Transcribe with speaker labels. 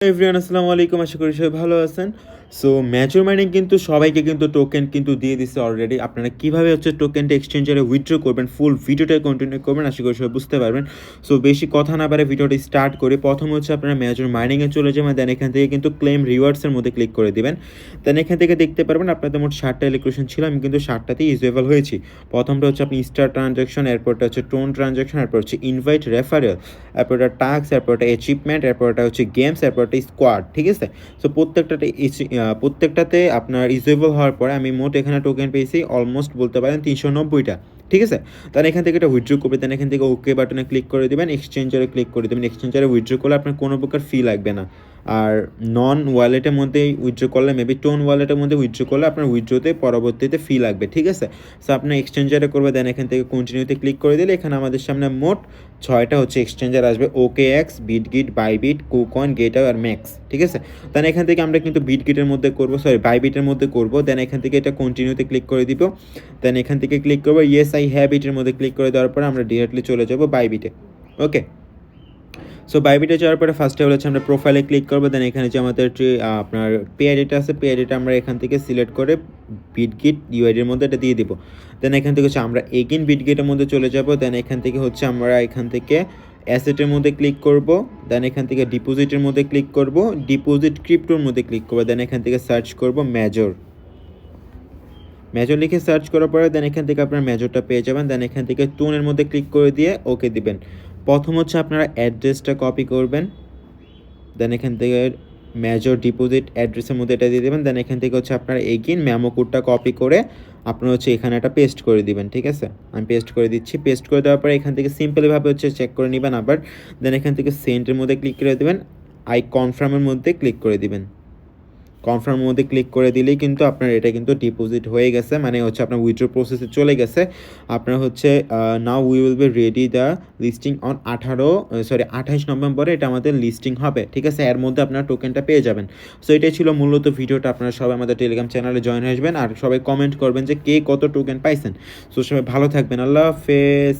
Speaker 1: Everyone আসসালামু আলাইকুম, আশা করি সবাই ভালো আছেন। সো ম্যাচুর মাইনিং কিন্তু সবাইকে কিন্তু টোকেন কিন্তু দিয়ে দিচ্ছে অলরেডি। আপনারা কীভাবে হচ্ছে টোকেনটা এক্সচেঞ্জারে উইথড্র করবেন, ফুল ভিডিওটা কন্টিনিউ করবেন, আশা করি সবাই বুঝতে পারবেন। সো বেশি কথা না বাড়ে ভিডিওটি স্টার্ট করে প্রথম হচ্ছে আপনারা ম্যাচুর মাইনিংয়ে চলে যাবেন, দেন এখান থেকে কিন্তু ক্লেম রিওয়ার্ডসের মধ্যে ক্লিক করে দিবেন। দেন এখান থেকে দেখতে পারবেন আপনাদের মোট 60টা ইলেকট্রেশন ছিল, আমি কিন্তু 60টাতেই ইউজেবল হয়েছি। প্রথমটা হচ্ছে আপনি স্টার ট্রানজ্যাকশন, এরপরটা হচ্ছে টোন ট্রানজ্যাকশন, এরপর হচ্ছে ইনভাইট রেফারেল, এরপরটা টাস্ক, এরপরটা অ্যাচিভমেন্ট, এরপরটা হচ্ছে গেমস, এরপরটা স্কোয়াড। ঠিক আছে, সো প্রত্যেকটাতে আপনার ইউজেবল হওয়ার পরে আমি মোট এখানে টোকেন পেয়েছি অলমোস্ট বলতে পারেন 390টা। ঠিক আছে, তাহলে এখান থেকে এটা উইথড্র করবে, দেন এখান থেকে ওকে বাটনে ক্লিক করে দেবেন, এক্সচেঞ্জারে ক্লিক করে দেবেন। এক্সচেঞ্জারে উইথড্র করলে আপনার কোনো প্রকার ফি লাগবে না। আর নন ওয়ালেটের মধ্যে উইথড্র করলে মেবি টোন ওয়ালেটের মধ্যে উইথড্র করলে আপনার উইথড্রোতে পরবর্তীতে ফি লাগবে। ঠিক আছে, সো আপনার এক্সচেঞ্জারে করবে, দেন এখান থেকে কন্টিনিউতে ক্লিক করে দিলে এখানে আমাদের সামনে মোট 6টা হচ্ছে এক্সচেঞ্জার আসবে, ওকে এক্স, বিটগিট, বাইবিট, কুকয়েন, গেটআপ আর ম্যাক্স। ঠিক আছে, দেন এখান থেকে আমরা কিন্তু বিটগিটের মধ্যে করবো, সরি বাইবিটের মধ্যে করবো। দেন এখান থেকে এটা কন্টিনিউতে ক্লিক করে দিব, দেন এখান থেকে ক্লিক করবো ইয়েস আই হ্যাভ ইটের মধ্যে ক্লিক করে দেওয়ার পরে আমরা ডিরেক্টলি চলে যাবো বাইবিটে। ওকে, সো বাইবিটে যাওয়ার পরে ফার্স্টে হচ্ছে আমরা প্রোফাইলে ক্লিক করবো, দেন এখানে যে আমাদের আপনার পে আইডিটা আছে, পে আইডিটা আমরা এখান থেকে সিলেক্ট করে বিটগিট ইউআইডির মধ্যে এটা দিয়ে দিব। দেন এখান থেকে হচ্ছে আমরা এগেইন বিটগিটের মধ্যে চলে যাব, দেন এখান থেকে হচ্ছে আমরা এখান থেকে অ্যাসেটের মধ্যে ক্লিক করব, দেন এখান থেকে ডিপোজিটের মধ্যে ক্লিক করব, ডিপোজিট ক্রিপ্টোর মধ্যে ক্লিক করব, দেন এখান থেকে সার্চ করব মেজর লিখে সার্চ করার পরে দেন এখান থেকে আপনার মেজরটা পেয়ে যাবেন। দেন এখান থেকে টোনের মধ্যে ক্লিক করে দিয়ে ওকে দিবেন। প্রথম হচ্ছে আপনারা অ্যাড্রেসটা কপি করবেন, দেন এখান থেকে মেজর ডিপোজিট অ্যাড্রেসের মধ্যে এটা দিয়ে দেবেন। দেন এখান থেকে হচ্ছে আপনারা এগেইন মেমো কোডটা কপি করে আপনারা হচ্ছে এখানে একটা পেস্ট করে দিবেন। ঠিক আছে, আমি পেস্ট করে দিচ্ছি। পেস্ট করে দেওয়ার পরে এখান থেকে সিম্পলভাবে হচ্ছে চেক করে নেবেন আবার। দেন এখান থেকে সেন্ডের মধ্যে ক্লিক করে দেবেন, আই কনফার্মের মধ্যে ক্লিক করে দিবেন। কনফার্মের মধ্যে ক্লিক করে দিলেই কিন্তু আপনার এটা কিন্তু ডিপোজিট হয়ে গেছে, মানে হচ্ছে আপনার উইথড্র প্রসেসে চলে গেছে। আপনার হচ্ছে now we will be ready the listing on 28 নভেম্বরে এটা আমাদের লিস্টিং হবে। ঠিক আছে, এর মধ্যে আপনার টোকেনটা পেয়ে যাবেন। সো এটাই ছিল মূলত ভিডিওটা। আপনারা সবাই আমাদের টেলিগ্রাম চ্যানেলে জয়েন হয়ে আসবেন আর সবাই কমেন্ট করবেন যে কে কত টোকেন পাইছেন। সো সবাই ভালো থাকবেন, আল্লাহ হাফেজ।